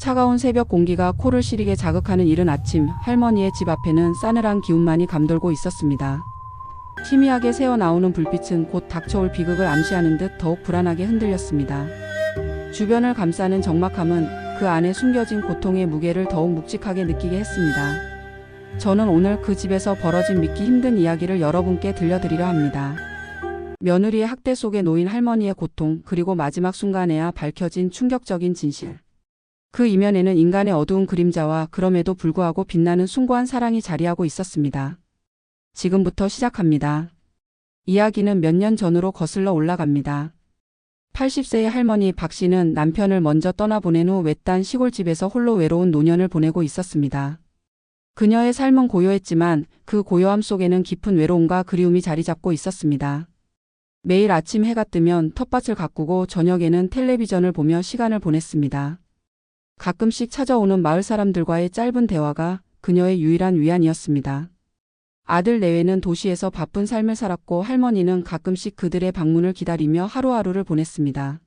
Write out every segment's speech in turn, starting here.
차가운 새벽 공기가 코를 시리게 자극하는 이른 아침, 할머니의 집 앞에는 싸늘한 기운만이 감돌고 있었습니다. 희미하게 새어나오는 불빛은 곧 닥쳐올 비극을 암시하는 듯 더욱 불안하게 흔들렸습니다. 주변을 감싸는 적막함은 그 안에 숨겨진 고통의 무게를 더욱 묵직하게 느끼게 했습니다. 저는 오늘 그 집에서 벌어진 믿기 힘든 이야기를 여러분께 들려드리려 합니다. 며느리의 학대 속에 놓인 할머니의 고통, 그리고 마지막 순간에야 밝혀진 충격적인 진실. 그 이면에는 인간의 어두운 그림자와 그럼에도 불구하고 빛나는 숭고한 사랑이 자리하고 있었습니다. 지금부터 시작합니다. 이야기는 몇 년 전으로 거슬러 올라갑니다. 80세의 할머니 박 씨는 남편을 먼저 떠나보낸 후 외딴 시골집에서 홀로 외로운 노년을 보내고 있었습니다. 그녀의 삶은 고요했지만 그 고요함 속에는 깊은 외로움과 그리움이 자리 잡고 있었습니다. 매일 아침 해가 뜨면 텃밭을 가꾸고 저녁에는 텔레비전을 보며 시간을 보냈습니다. 가끔씩 찾아오는 마을 사람들과의 짧은 대화가 그녀의 유일한 위안이었습니다. 아들 내외는 도시에서 바쁜 삶을 살았고 할머니는 가끔씩 그들의 방문을 기다리며 하루하루를 보냈습니다.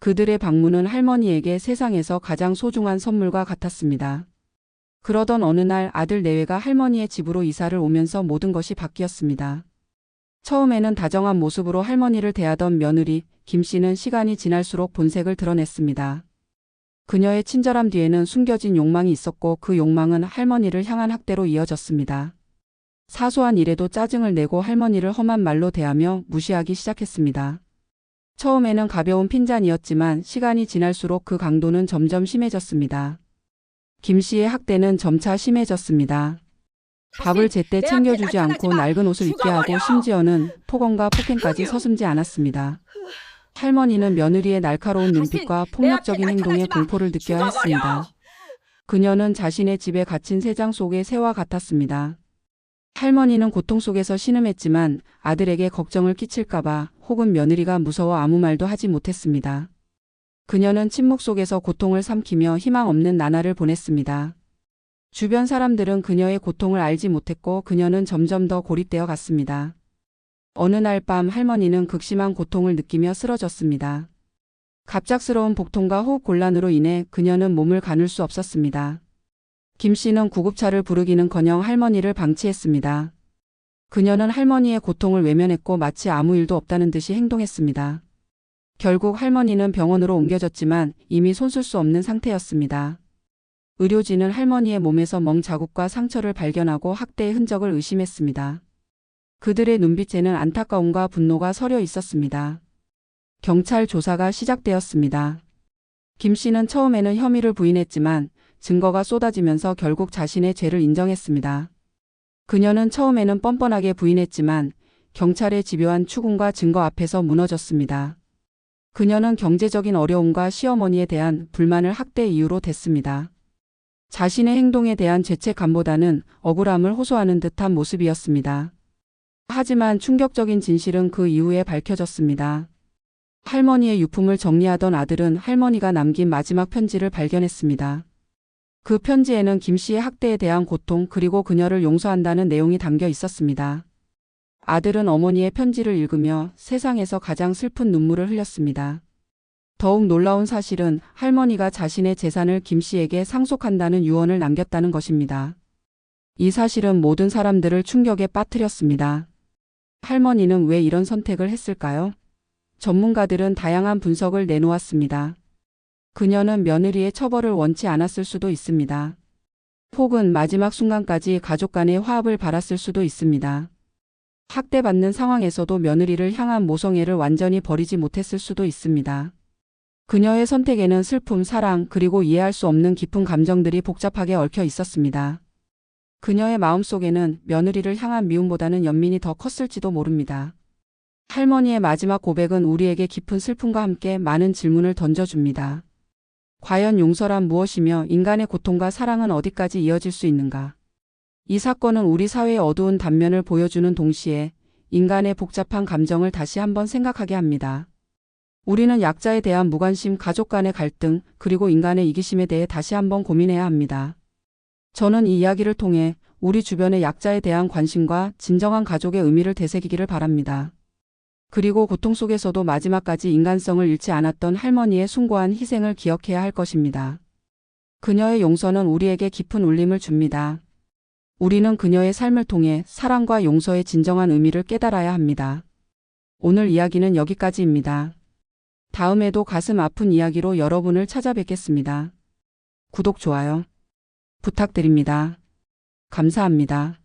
그들의 방문은 할머니에게 세상에서 가장 소중한 선물과 같았습니다. 그러던 어느 날 아들 내외가 할머니의 집으로 이사를 오면서 모든 것이 바뀌었습니다. 처음에는 다정한 모습으로 할머니를 대하던 며느리 김 씨는 시간이 지날수록 본색을 드러냈습니다. 그녀의 친절함 뒤에는 숨겨진 욕망이 있었고 그 욕망은 할머니를 향한 학대로 이어졌습니다. 사소한 일에도 짜증을 내고 할머니를 험한 말로 대하며 무시하기 시작했습니다. 처음에는 가벼운 핀잔이었지만 시간이 지날수록 그 강도는 점점 심해졌습니다. 김 씨의 학대는 점차 심해졌습니다. 밥을 제때 챙겨주지 않고 낡은 옷을 입게 하고 심지어는 폭언과 폭행까지 서슴지 않았습니다. 할머니는 며느리의 날카로운 눈빛과 폭력적인 행동에 공포를 느껴야 했습니다. 그녀는 자신의 집에 갇힌 새장 속의 새와 같았습니다. 할머니는 고통 속에서 신음했지만 아들에게 걱정을 끼칠까봐 혹은 며느리가 무서워 아무 말도 하지 못했습니다. 그녀는 침묵 속에서 고통을 삼키며 희망 없는 나날을 보냈습니다. 주변 사람들은 그녀의 고통을 알지 못했고 그녀는 점점 더 고립되어 갔습니다. 어느 날 밤 할머니는 극심한 고통을 느끼며 쓰러졌습니다. 갑작스러운 복통과 호흡 곤란으로 인해 그녀는 몸을 가눌 수 없었습니다. 김 씨는 구급차를 부르기는커녕 할머니를 방치했습니다. 그녀는 할머니의 고통을 외면했고 마치 아무 일도 없다는 듯이 행동했습니다. 결국 할머니는 병원으로 옮겨졌지만 이미 손쓸 수 없는 상태였습니다. 의료진은 할머니의 몸에서 멍 자국과 상처를 발견하고 학대의 흔적을 의심했습니다. 그들의 눈빛에는 안타까움과 분노가 서려 있었습니다. 경찰 조사가 시작되었습니다. 김 씨는 처음에는 혐의를 부인했지만 증거가 쏟아지면서 결국 자신의 죄를 인정했습니다. 그녀는 처음에는 뻔뻔하게 부인했지만 경찰의 집요한 추궁과 증거 앞에서 무너졌습니다. 그녀는 경제적인 어려움과 시어머니에 대한 불만을 학대 이유로 댔습니다. 자신의 행동에 대한 죄책감보다는 억울함을 호소하는 듯한 모습이었습니다. 하지만 충격적인 진실은 그 이후에 밝혀졌습니다. 할머니의 유품을 정리하던 아들은 할머니가 남긴 마지막 편지를 발견했습니다. 그 편지에는 김 씨의 학대에 대한 고통 그리고 그녀를 용서한다는 내용이 담겨 있었습니다. 아들은 어머니의 편지를 읽으며 세상에서 가장 슬픈 눈물을 흘렸습니다. 더욱 놀라운 사실은 할머니가 자신의 재산을 김 씨에게 상속한다는 유언을 남겼다는 것입니다. 이 사실은 모든 사람들을 충격에 빠뜨렸습니다. 할머니는 왜 이런 선택을 했을까요? 전문가들은 다양한 분석을 내놓았습니다. 그녀는 며느리의 처벌을 원치 않았을 수도 있습니다. 혹은 마지막 순간까지 가족 간의 화합을 바랐을 수도 있습니다. 학대받는 상황에서도 며느리를 향한 모성애를 완전히 버리지 못했을 수도 있습니다. 그녀의 선택에는 슬픔, 사랑, 그리고 이해할 수 없는 깊은 감정들이 복잡하게 얽혀 있었습니다. 그녀의 마음속에는 며느리를 향한 미움보다는 연민이 더 컸을지도 모릅니다. 할머니의 마지막 고백은 우리에게 깊은 슬픔과 함께 많은 질문을 던져줍니다. 과연 용서란 무엇이며 인간의 고통과 사랑은 어디까지 이어질 수 있는가? 이 사건은 우리 사회의 어두운 단면을 보여주는 동시에 인간의 복잡한 감정을 다시 한번 생각하게 합니다. 우리는 약자에 대한 무관심, 가족 간의 갈등, 그리고 인간의 이기심에 대해 다시 한번 고민해야 합니다. 저는 이 이야기를 통해 우리 주변의 약자에 대한 관심과 진정한 가족의 의미를 되새기기를 바랍니다. 그리고 고통 속에서도 마지막까지 인간성을 잃지 않았던 할머니의 숭고한 희생을 기억해야 할 것입니다. 그녀의 용서는 우리에게 깊은 울림을 줍니다. 우리는 그녀의 삶을 통해 사랑과 용서의 진정한 의미를 깨달아야 합니다. 오늘 이야기는 여기까지입니다. 다음에도 가슴 아픈 이야기로 여러분을 찾아뵙겠습니다. 구독, 좋아요 부탁드립니다. 감사합니다.